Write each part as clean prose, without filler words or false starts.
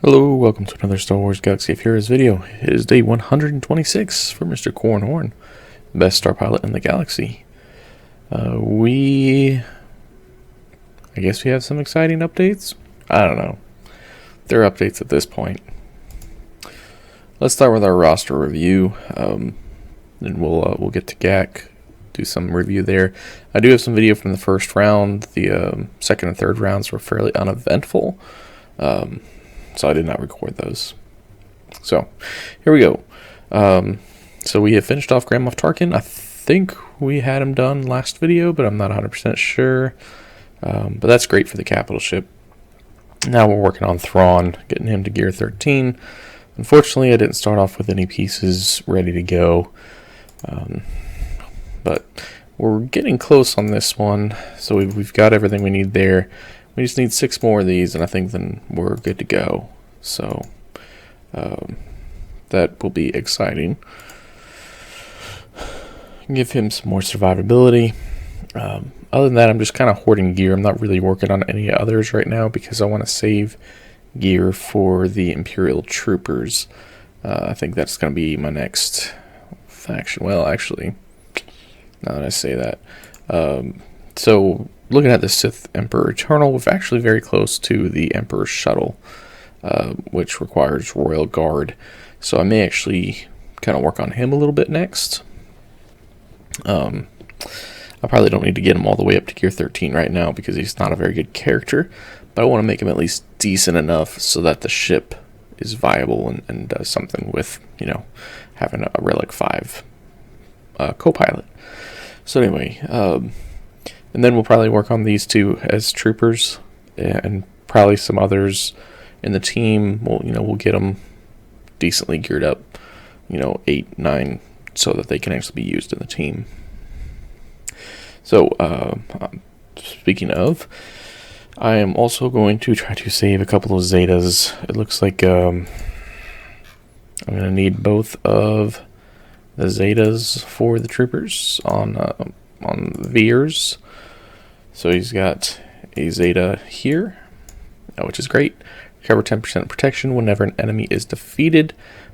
Hello, welcome to another Star Wars Galaxy of Heroes video. It is day 126 for Mr. Corran, best star pilot in the galaxy. I guess we have some exciting updates? I don't know. They're updates at this point. Let's start with our roster review, and we'll get to GAC, do some review there. I do have some video from the first round. The second and third rounds were fairly uneventful. So I did not record those. So, here we go. So we have finished off Grand Moff Tarkin. I think we had him done last video, but I'm not 100% sure. But that's great for the capital ship. Now we're working on Thrawn, getting him to gear 13. Unfortunately, I didn't start off with any pieces ready to go. But we're getting close on this one. So we've got everything we need there. We just need 6 more of these, and I think then we're good to go. So that will be exciting. Give him some more survivability. Other than that, I'm just kind of hoarding gear. I'm not really working on any others right now because I want to save gear for the Imperial Troopers. I think that's going to be my next faction. Well, actually, now that I say that. So looking at the Sith Emperor Eternal, we're actually very close to the Emperor's Shuttle, which requires Royal Guard. So I may actually kind of work on him a little bit next. I probably don't need to get him all the way up to gear 13 right now because he's not a very good character, but I want to make him at least decent enough so that the ship is viable and does something with, having a Relic 5 co-pilot. So anyway, and then we'll probably work on these two as troopers, and probably some others in the team. We'll get them decently geared up, 8, 9, so that they can actually be used in the team. So, speaking of, I am also going to try to save a couple of Zetas. It looks like I'm going to need both of the Zetas for the troopers on Veers. So he's got a Zeta here, which is great. Recover 10% protection whenever an enemy is defeated,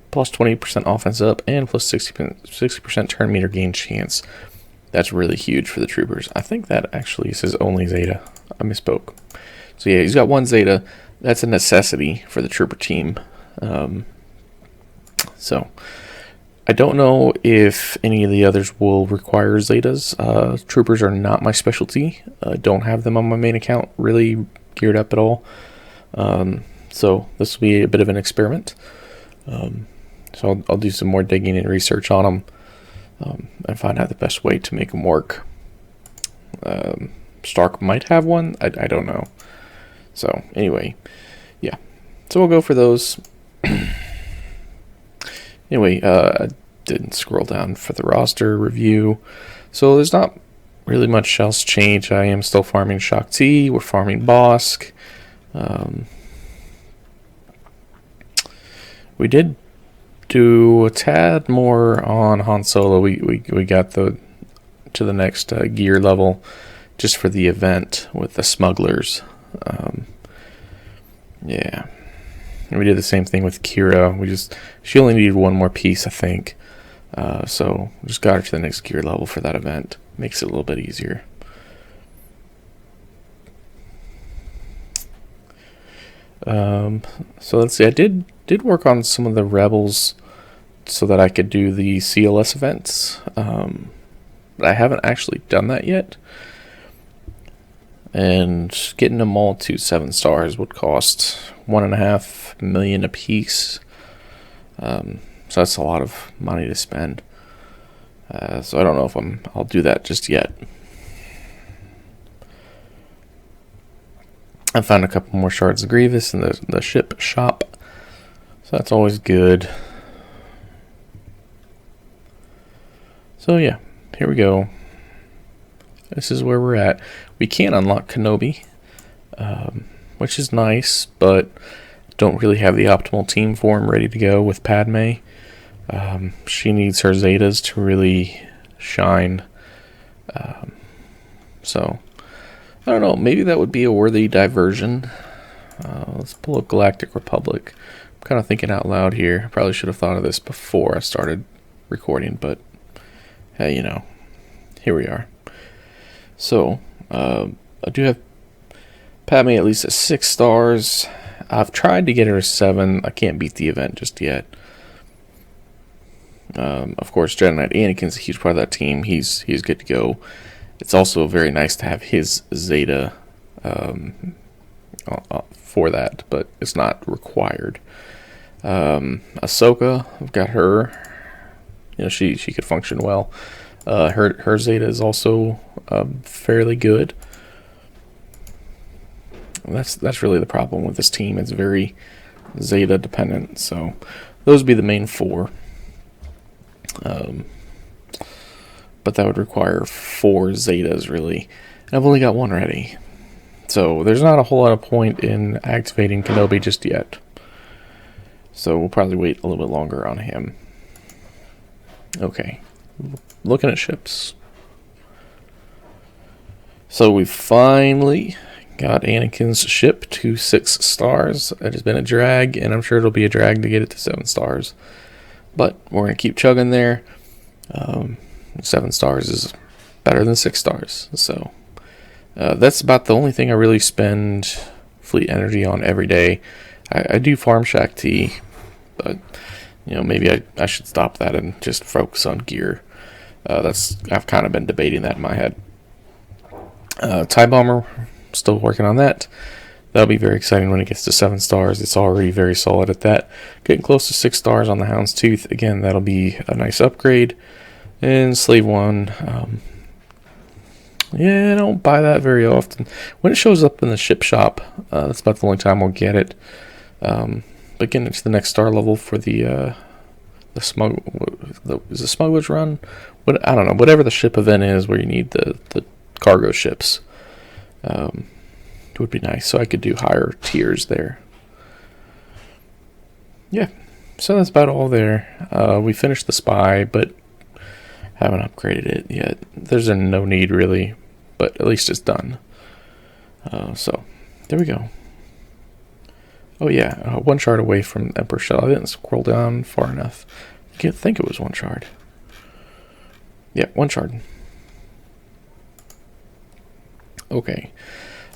plus 20% offense up, and plus 60% turn meter gain chance. That's really huge for the troopers. I think that actually says only Zeta. I misspoke. So yeah, he's got one Zeta. That's a necessity for the trooper team. So I don't know if any of the others will require Zetas. Troopers are not my specialty. I don't have them on my main account really geared up at all. So this will be a bit of an experiment. So I'll do some more digging and research on them and find out the best way to make them work. Stark might have one. I don't know. So anyway, yeah. So we'll go for those. Anyway, I didn't scroll down for the roster review. So there's not really much else change. I am still farming Shaak Ti. We're farming Bosk. We did do a tad more on Han Solo. We got to the next gear level just for the event with the smugglers. Yeah. And we did the same thing with Kira. She only needed one more piece, I think. So just got her to the next gear level for that event. Makes it a little bit easier. So let's see. I did work on some of the rebels so that I could do the CLS events. But I haven't actually done that yet. And getting them all to 7 stars would cost $1.5 million a piece. So that's a lot of money to spend. So I don't know if I'll do that just yet. I found a couple more shards of Grievous in the ship shop. So that's always good. So yeah, here we go. This is where we're at. We can unlock Kenobi, which is nice, but don't really have the optimal team for him ready to go with Padme. She needs her Zetas to really shine. So I don't know, maybe that would be a worthy diversion. Let's pull a Galactic Republic. I'm kind of thinking out loud here. I probably should have thought of this before I started recording, but hey, you know, here we are. So, I do have Padme at least at 6 stars. I've tried to get her 7. I can't beat the event just yet. Of course, Jedi Knight Anakin's a huge part of that team. He's good to go. It's also very nice to have his Zeta for that, but it's not required. Ahsoka, I've got her. You know, she could function well. Her Zeta is also fairly good. That's really the problem with this team. It's very Zeta dependent. So those would be the main 4. But that would require 4 Zetas really. And I've only got 1 ready. So there's not a whole lot of point in activating Kenobi just yet. So we'll probably wait a little bit longer on him. Okay. Looking at ships. So we finally got Anakin's ship to 6 stars. It has been a drag, and I'm sure it'll be a drag to get it to 7 stars. But we're going to keep chugging there. 7 stars is better than 6 stars. So that's about the only thing I really spend fleet energy on every day. I do farm Shack T, but you know, maybe I should stop that and just focus on gear. I've kind of been debating that in my head. TIE Bomber, still working on that. That'll be very exciting when it gets to 7 stars. It's already very solid at that. Getting close to 6 stars on the Houndstooth. Again, that'll be a nice upgrade. And Slave 1. Yeah, I don't buy that very often. When it shows up in the ship shop, that's about the only time we'll get it. But getting it to the next star level for the smugglers run? I don't know. Whatever the ship event is where you need the cargo ships. It would be nice, so I could do higher tiers there. Yeah, so that's about all there. We finished the spy, but haven't upgraded it yet. There's no need really, but at least it's done. So there we go. Oh yeah, 1 shard away from Emperor Shell. I didn't scroll down far enough. I can't think it was 1 shard. Yeah, 1 shard. Okay.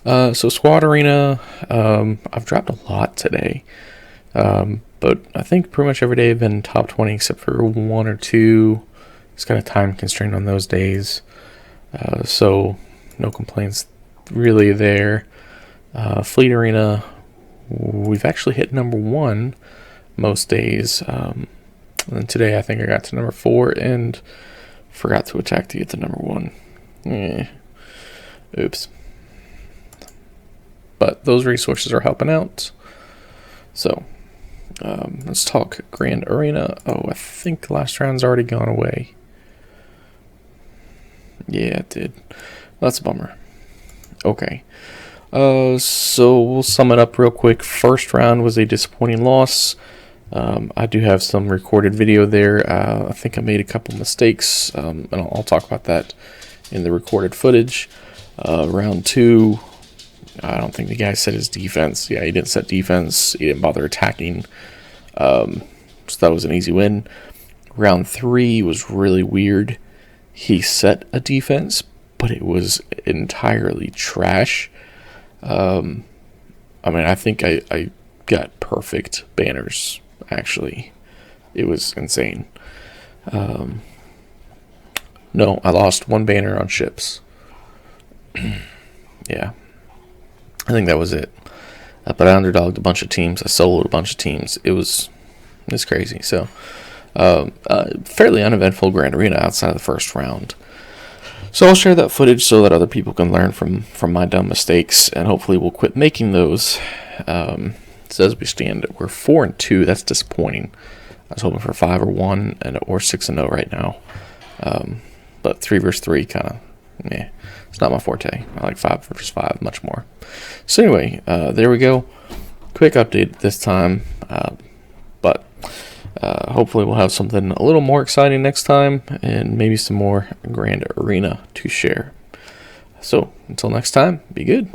So Squad Arena, I've dropped a lot today, but I think pretty much every day I've been top 20 except for 1 or 2. It's kind of time constrained on those days, so no complaints really there. Fleet Arena, we've actually hit number 1 most days, and today I think I got to number 4 and forgot to attack to get to number 1. Oops. But those resources are helping out. So, let's talk Grand Arena. Oh, I think the last round's already gone away. Yeah, it did. That's a bummer. Okay. So we'll sum it up real quick. First round was a disappointing loss. I do have some recorded video there. I think I made a couple mistakes, and I'll talk about that in the recorded footage. Round 2, I don't think the guy set his defense. Yeah, he didn't set defense. He didn't bother attacking. So that was an easy win. Round 3 was really weird. He set a defense, but it was entirely trash. I mean, I think I got perfect banners, actually. It was insane. No, I lost 1 banner on ships. Yeah. I think that was it. But I underdogged a bunch of teams. I soloed a bunch of teams. It's crazy. So, fairly uneventful Grand Arena outside of the first round. So I'll share that footage so that other people can learn from my dumb mistakes, and hopefully we'll quit making those. So as we stand, we're 4-2. That's disappointing. I was hoping for 5-1 or 6-0 right now. But 3 versus 3 kind of, it's not my forte. I like 5 versus 5 much more. So anyway, there we go. Quick update this time. But hopefully we'll have something a little more exciting next time, and maybe some more Grand Arena to share. So until next time, be good.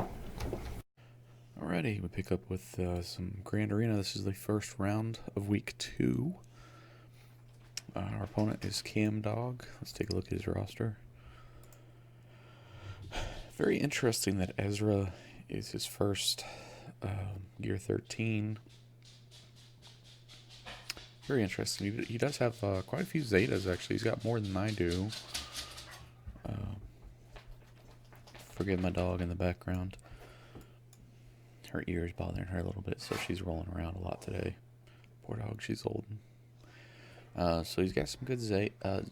Alrighty, we pick up with some Grand Arena. This is the first round of week 2. Our opponent is Cam Dog. Let's take a look at his roster. Very interesting that Ezra is his first Gear 13. Very interesting. He does have quite a few Zetas, actually. He's got more than I do. Forgive my dog in the background. Her ear is bothering her a little bit, so she's rolling around a lot today. Poor dog, she's old. So he's got some good Jedi. I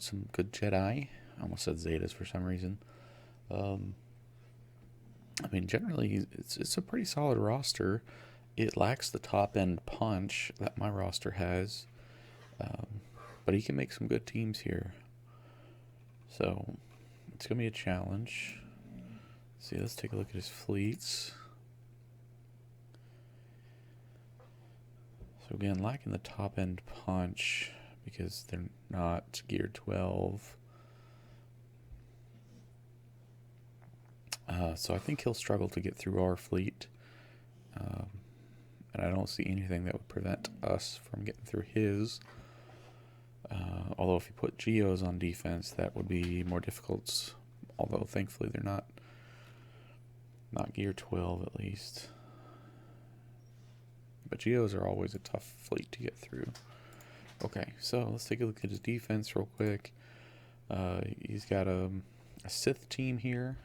almost said Zetas for some reason. I mean, generally, it's a pretty solid roster. It lacks the top-end punch that my roster has. But he can make some good teams here. So, it's going to be a challenge. See, let's take a look at his fleets. So again, lacking the top-end punch because they're not Gear 12. So I think he'll struggle to get through our fleet. And I don't see anything that would prevent us from getting through his. Although if you put Geos on defense, that would be more difficult. Although thankfully they're not Gear 12 at least. But Geos are always a tough fleet to get through. Okay, so let's take a look at his defense real quick. He's got a Sith team here,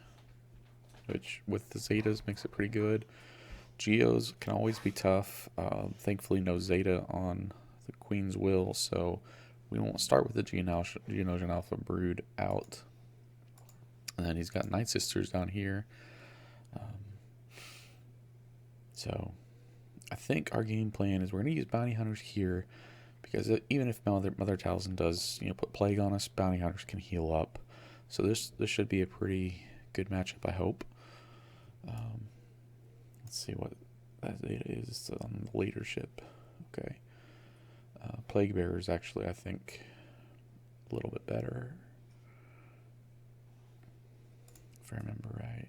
which with the Zetas makes it pretty good. Geos can always be tough. Thankfully no Zeta on the Queen's Will, so we won't start with the Geonosian Alpha Brood out. And then he's got Night Sisters down here. So I think our game plan is we're going to use Bounty Hunters here, because even if Mother Talzin does put Plague on us, Bounty Hunters can heal up. So this should be a pretty good matchup, I hope. Let's see what that data is on the leadership. Okay. Plague Bearer is actually, I think, a little bit better, if I remember right.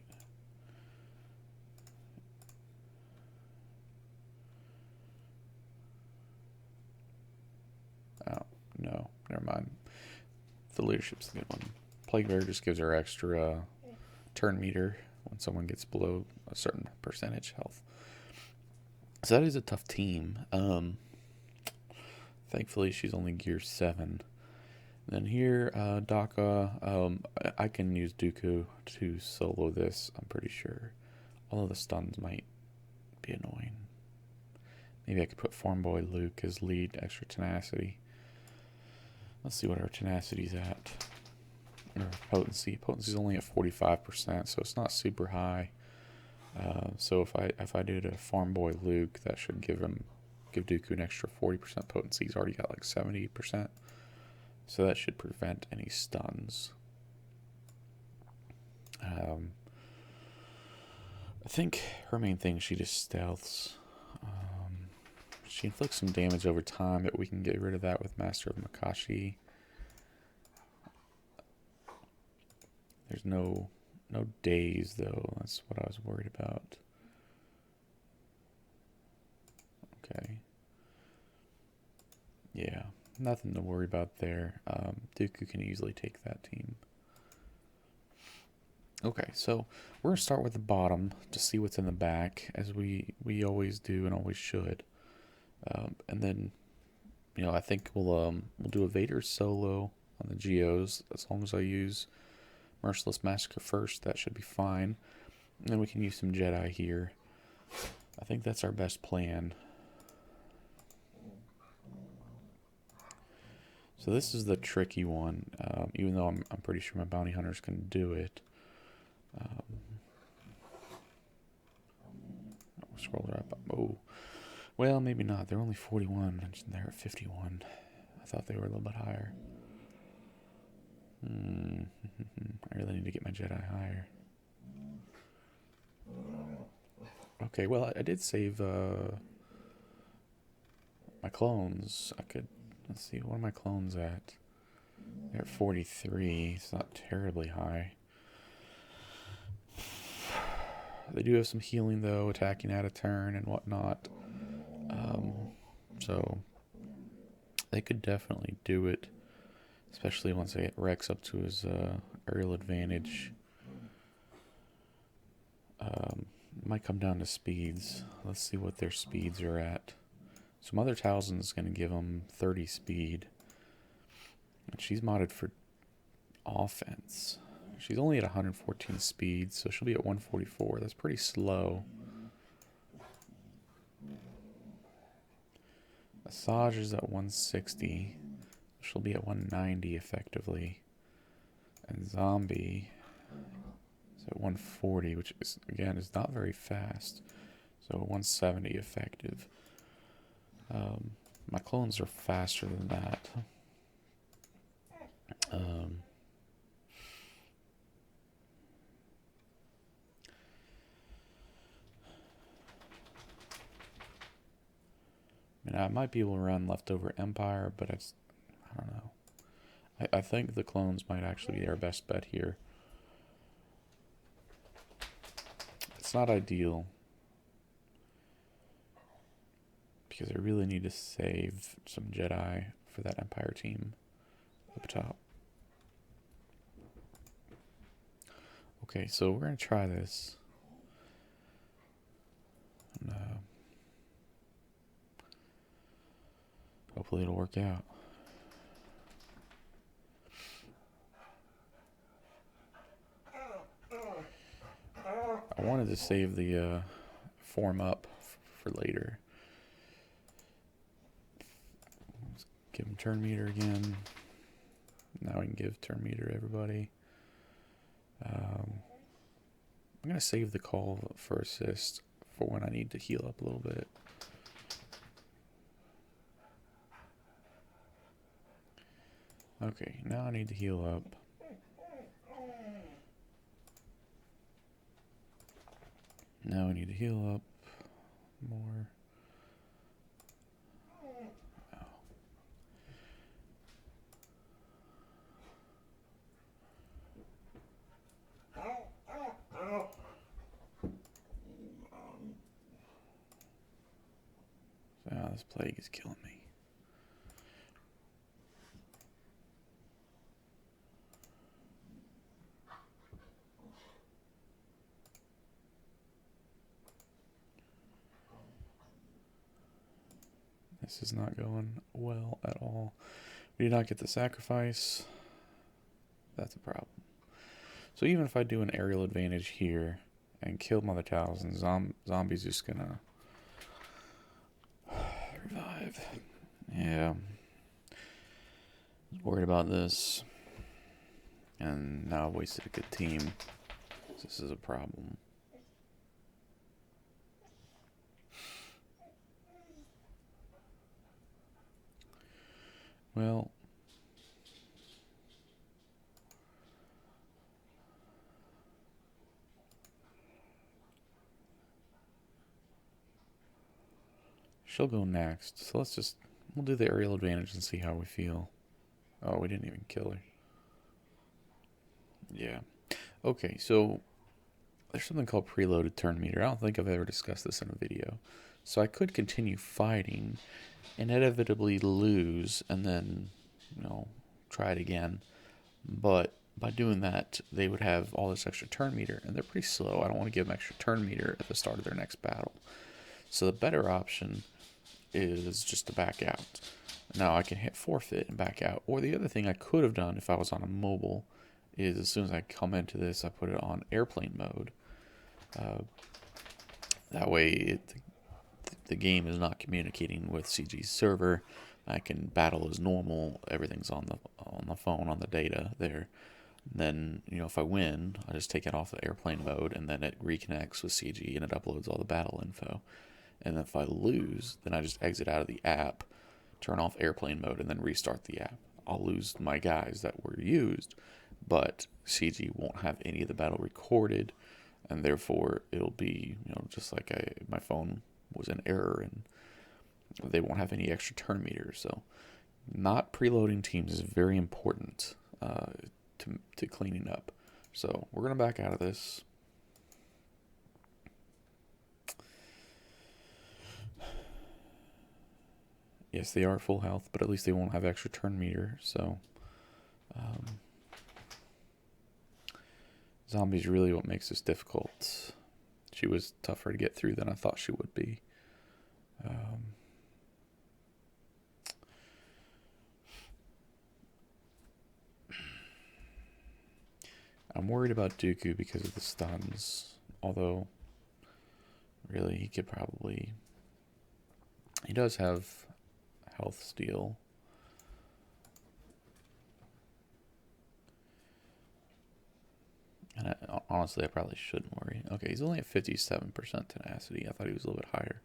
Oh, no, never mind. The leadership's the good one. Plague Bearer just gives her extra turn meter when someone gets below a certain percentage health. So that is a tough team. Thankfully, she's only Gear 7. Then here, Daka, I can use Dooku to solo this, I'm pretty sure. Although the stuns might be annoying. Maybe I could put Form Boy Luke as lead, extra tenacity. Let's see what our tenacity's at. Or potency. Potency's only at 45%, so it's not super high. So if I do to Farm Boy Luke, that should give Dooku an extra 40% potency. He's already got like 70%. So that should prevent any stuns. I think her main thing, she just stealths. She inflicts some damage over time, but we can get rid of that with Master of Makashi. There's no days, though. That's what I was worried about. Okay. Yeah, nothing to worry about there. Dooku can easily take that team. Okay, so we're going to start with the bottom to see what's in the back, as we always do and always should. And then, I think we'll do a Vader solo on the Geos. As long as I use Merciless Massacre first, that should be fine. And then we can use some Jedi here. I think that's our best plan. So this is the tricky one, even though I'm pretty sure my Bounty Hunters can do it. Scroll right up. Oh. Well, maybe not. They're only 41, and they're at 51. I thought they were a little bit higher. I really need to get my Jedi higher. Okay, well, I did save my clones. Let's see, what are my clones at? They're at 43. It's not terribly high. They do have some healing, though, attacking out of turn and whatnot. So they could definitely do it, especially once they get Rex up to his aerial advantage. Might come down to speeds. Let's see what their speeds are at. So Mother Talzin's going to give them 30 speed. And she's modded for offense. She's only at 114 speed, so she'll be at 144. That's pretty slow. Asajj is at 160. She'll be at 190 effectively. And Zombie is at 140, which is, again, is not very fast. So 170 effective. My clones are faster than that. I might be able to run Leftover Empire, but I don't know. I think the clones might actually be our best bet here. It's not ideal, because I really need to save some Jedi for that Empire team up top. Okay, so we're going to try this. And, hopefully it'll work out. I wanted to save the form up for later. Let's give him turn meter again. Now we can give turn meter to everybody. I'm going to save the call for assist for when I need to heal up a little bit. Okay, now I need to heal up. Now I need to heal up more. Oh. So, this plague is killing me. This is not going well at all. We did not get the sacrifice. That's a problem. So even if I do an aerial advantage here and kill Mother Talzin, Zombie's just gonna revive. Yeah. I was worried about this. And now I've wasted a good team. This is a problem. Well, she'll go next. So we'll do the aerial advantage and see how we feel. Oh, we didn't even kill her. Yeah. Okay, so there's something called preloaded turn meter. I don't think I've ever discussed this in a video. So I could continue fighting and inevitably lose and then, try it again. But by doing that, they would have all this extra turn meter, and they're pretty slow. I don't want to give them extra turn meter at the start of their next battle. So the better option is just to back out. Now I can hit forfeit and back out. Or the other thing I could have done if I was on a mobile is as soon as I come into this, I put it on airplane mode. That way the game is not communicating with CG's server. I can battle as normal. Everything's on the phone, on the data there. And then, if I win, I just take it off the airplane mode, and then it reconnects with CG, and it uploads all the battle info. And if I lose, then I just exit out of the app, turn off airplane mode, and then restart the app. I'll lose my guys that were used, but CG won't have any of the battle recorded, and therefore it'll be, just like my phone was in error, and they won't have any extra turn meters. So not preloading teams is very important to cleaning up. So we're going to back out of this. yes, they are full health, but at least they won't have extra turn meter, so... Zombie's really what makes this difficult. She was tougher to get through than I thought she would be. I'm worried about Dooku because of the stuns, although really he could probably... He does have health steal. And honestly, I probably shouldn't worry. Okay, he's only at 57% tenacity. I thought he was a little bit higher.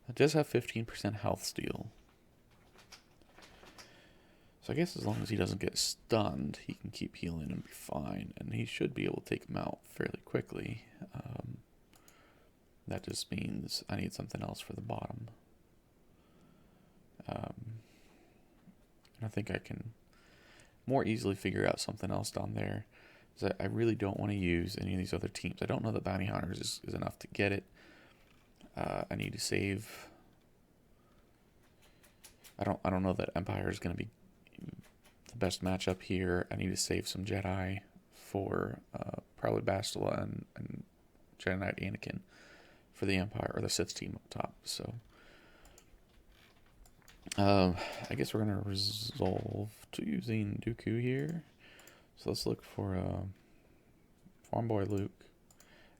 It does have 15% health steal. So I guess as long as he doesn't get stunned, he can keep healing and be fine. And he should be able to take him out fairly quickly. That just means I need something else for the bottom. And I think I can more easily figure out something else down there. So I really don't want to use any of these other teams. I don't know that Bounty Hunters is enough to get it. I need to save. I don't know that Empire is going to be the best matchup here. I need to save some Jedi for probably Bastila and Jedi Knight Anakin for the Empire or the Sith team up top. So I guess we're going to resolve to using Dooku here. So let's look for Farm Boy Luke.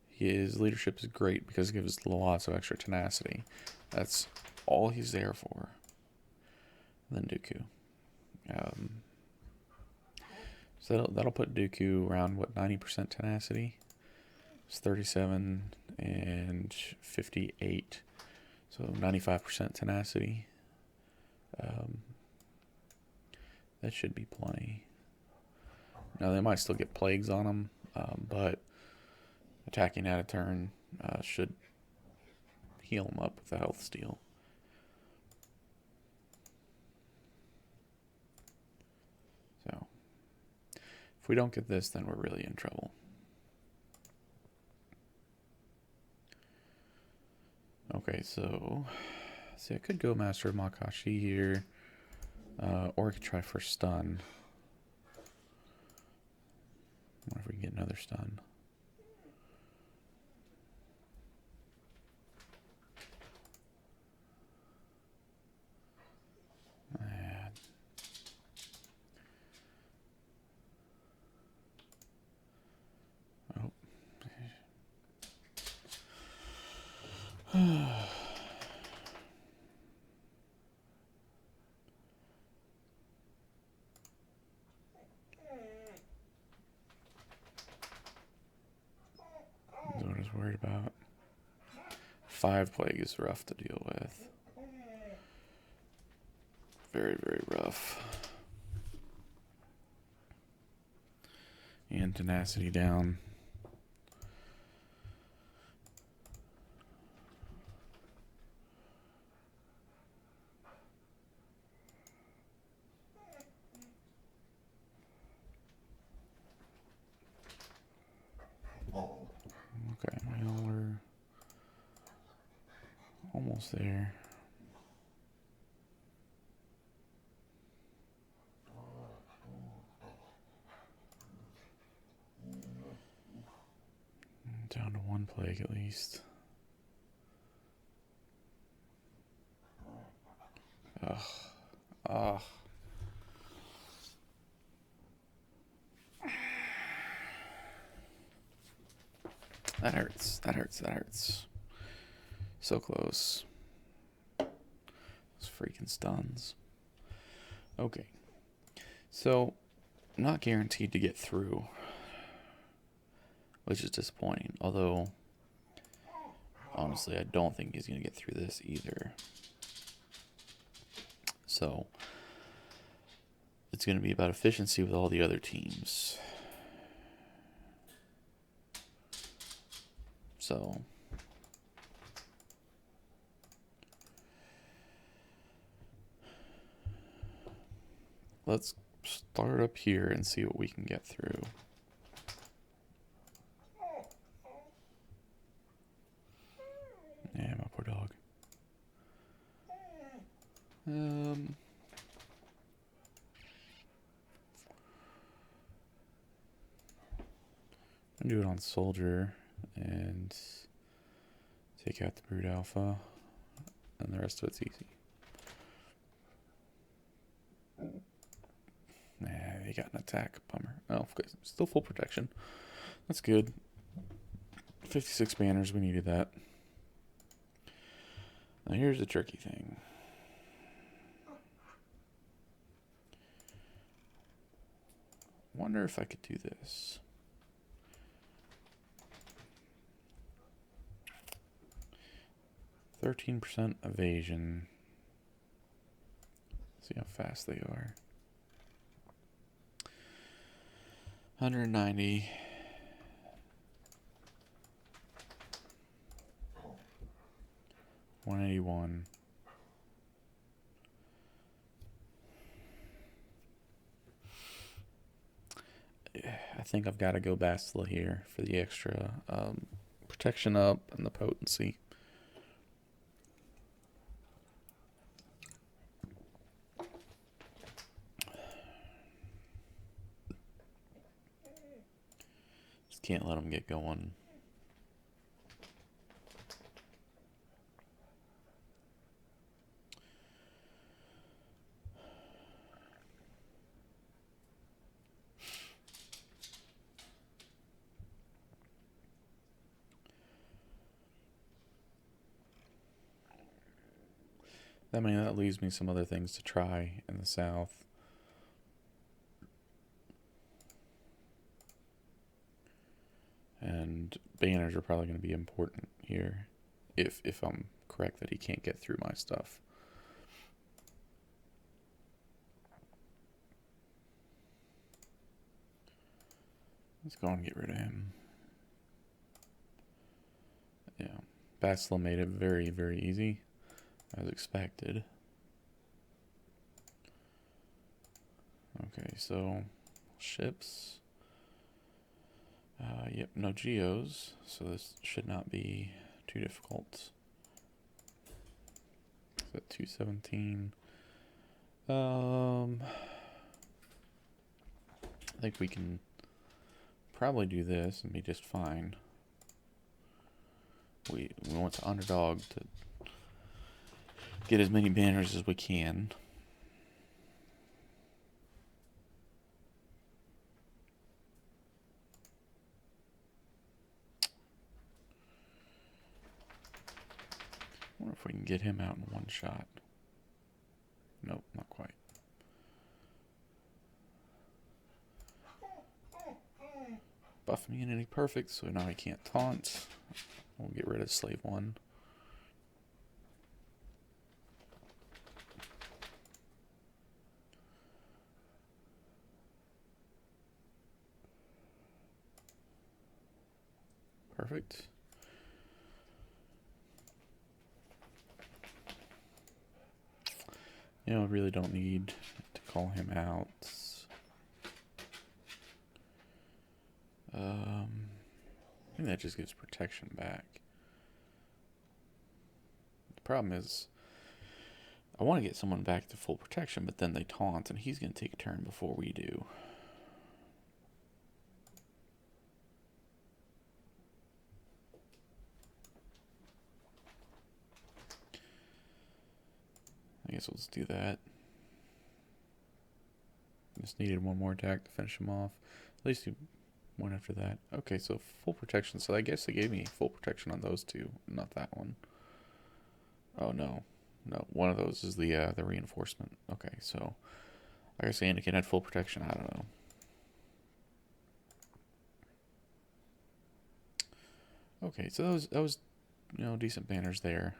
His leadership is great because it gives lots of extra tenacity. That's all he's there for. And then Dooku. So that'll put Dooku around, what, 90% tenacity? It's 37 and 58. So 95% tenacity. That should be plenty. Now, they might still get plagues on them, but attacking out of turn should heal them up with the health steal. So, if we don't get this, then we're really in trouble. Okay, so, see, I could go Master of Makashi here, or I could try for stun. I wonder if we can get another stun. Oh. That's what I was worried about. 5 plague is rough to deal with. Very, very rough. And tenacity down. Okay, well, we're almost there. Down to 1 plague at least. Ugh. Ugh. That hurts. That hurts. That hurts. So close. Those freaking stuns. Okay. So, not guaranteed to get through, which is disappointing. Although, honestly, I don't think he's going to get through this either. So, it's going to be about efficiency with all the other teams. So, let's start up here and see what we can get through. Yeah, my poor dog. I'll do it on Soldier and take out the Brood Alpha, and the rest of it's easy. Nah, they got an attack. Bummer. Oh, okay. Still full protection. That's good. 56 banners. We needed that. Now here's the tricky thing. Wonder if I could do this. 13% evasion. See how fast they are. 190. $181. I think I've got to go Bastila here for the extra protection up and the potency. Just can't let them get going. I mean, that leaves me some other things to try in the south. And banners are probably going to be important here, if I'm correct that he can't get through my stuff. Let's go and get rid of him. Yeah, Bastila made it very, very easy, as expected. Okay, so ships. Yep, no geos, so this should not be too difficult. Is that 217? I think we can probably do this and be just fine. We want the underdog to get as many banners as we can. I wonder if we can get him out in one shot. Nope, not quite. Buff immunity perfect, so now he can't taunt. We'll get rid of Slave 1. Perfect. You know, I really don't need to call him out. I think that just gives protection back. The problem is, I want to get someone back to full protection, but then they taunt, and he's going to take a turn before we do. I guess we'll just do that. Just needed one more attack to finish him off. At least he went after that. Okay, so full protection. So I guess they gave me full protection on those two, not that one. Oh no, no. One of those is the reinforcement. Okay, so I guess Anakin had full protection. I don't know. Okay, so that was decent banners there.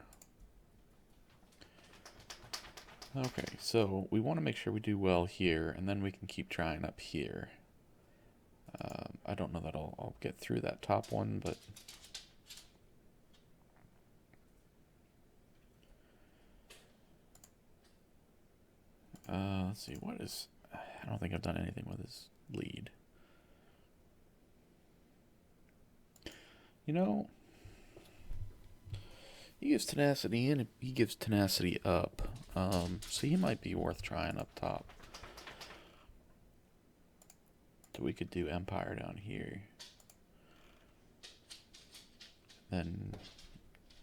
Okay, so we want to make sure we do well here, and then we can keep trying up here. I don't know that I'll get through that top one, but let's see, what is... I don't think I've done anything with his lead. You know, he gives tenacity in, he gives tenacity up. So he might be worth trying up top. So we could do Empire down here. Then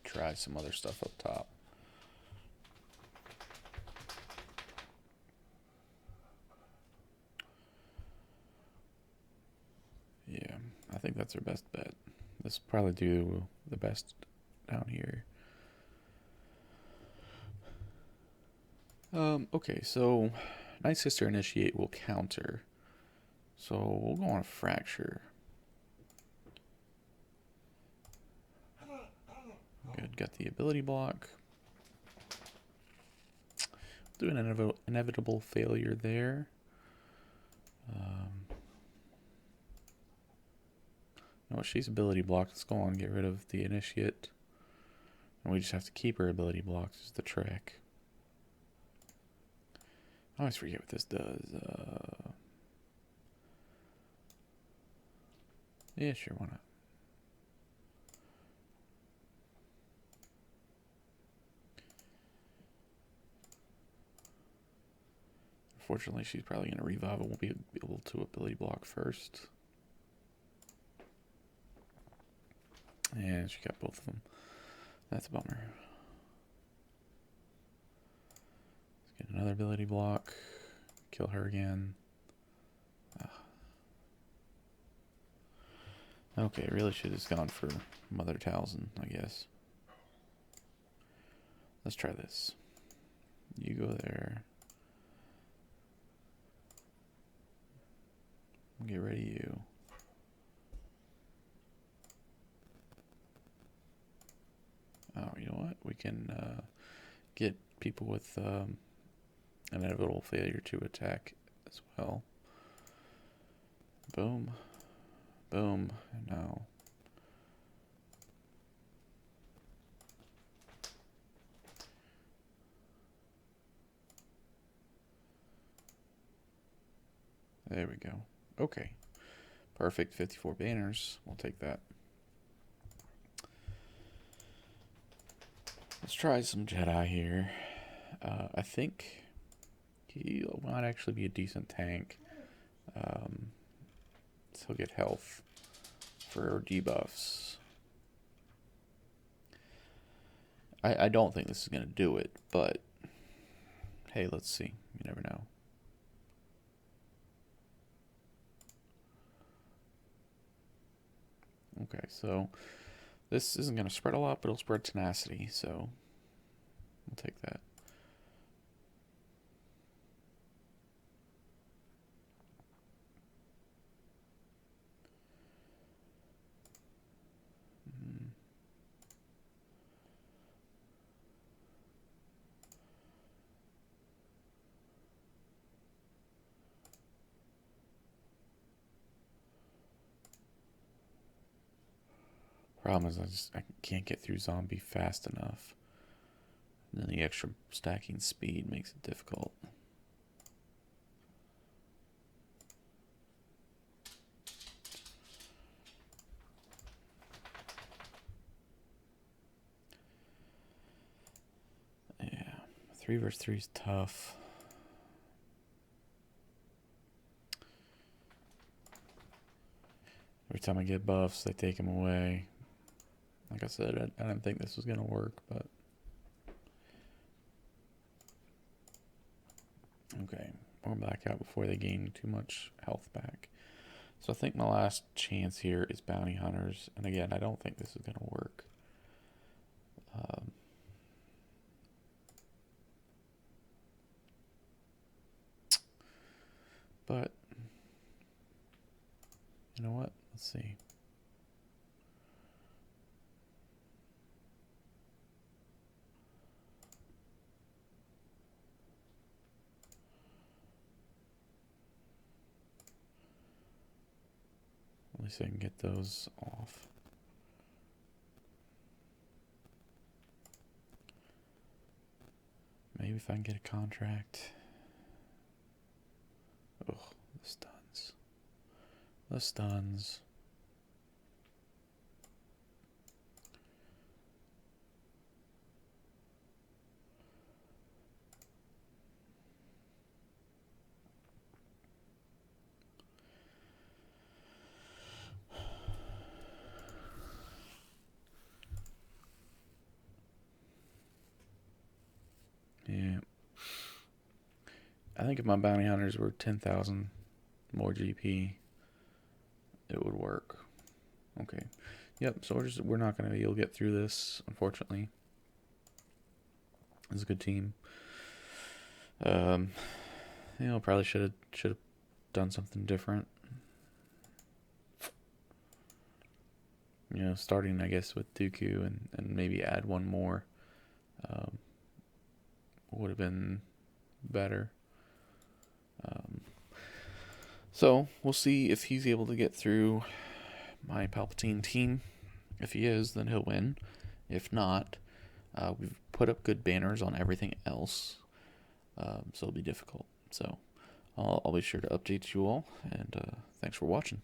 try some other stuff up top. Yeah, I think that's our best bet. This will probably do the best down here. Okay, so Night Sister Initiate will counter. So we'll go on a Fracture. Good, got the ability block. Do an inevitable failure there. No, she's ability blocked. Let's go on and get rid of the Initiate. And we just have to keep her ability blocked is the trick. I always forget what this does. Yeah, sure, why not? Unfortunately, she's probably going to revive. It won't be able to ability block first. And she got both of them. That's a bummer. Let's get another ability block. Kill her again. Okay, really should have gone for Mother Talzin, I guess. Let's try this. You go there. Get ready, you. Oh, you know what? We can get people with an inevitable failure to attack as well. Boom. Boom. And now. There we go. Okay. Perfect. 54 banners. We'll take that. Let's try some Jedi here. I think he might actually be a decent tank. So he'll get health for debuffs. I don't think this is going to do it, but hey, let's see. You never know. Okay, so this isn't going to spread a lot, but it'll spread tenacity, so we'll take that. Problem is I can't get through zombie fast enough. And then the extra stacking speed makes it difficult. Yeah, 3 versus 3 is tough. Every time I get buffs, they take them away. Like I said, I didn't think this was going to work, but... Okay, we're back out before they gain too much health back. So I think my last chance here is Bounty Hunters. And again, I don't think this is going to work. But, you know what? Let's see. At least I can get those off. Maybe if I can get a contract. Ugh, the stuns. The stuns. I think if my bounty hunters were 10,000 more GP, it would work. Okay. Yep, so we're not going to be able to get through this, unfortunately. It's a good team. Probably should have done something different. Starting, I guess, with Dooku and maybe add one more would have been better. So we'll see if he's able to get through my Palpatine team. If he is, then he'll win. If not, we've put up good banners on everything else, so it'll be difficult. So I'll be sure to update you all, and thanks for watching.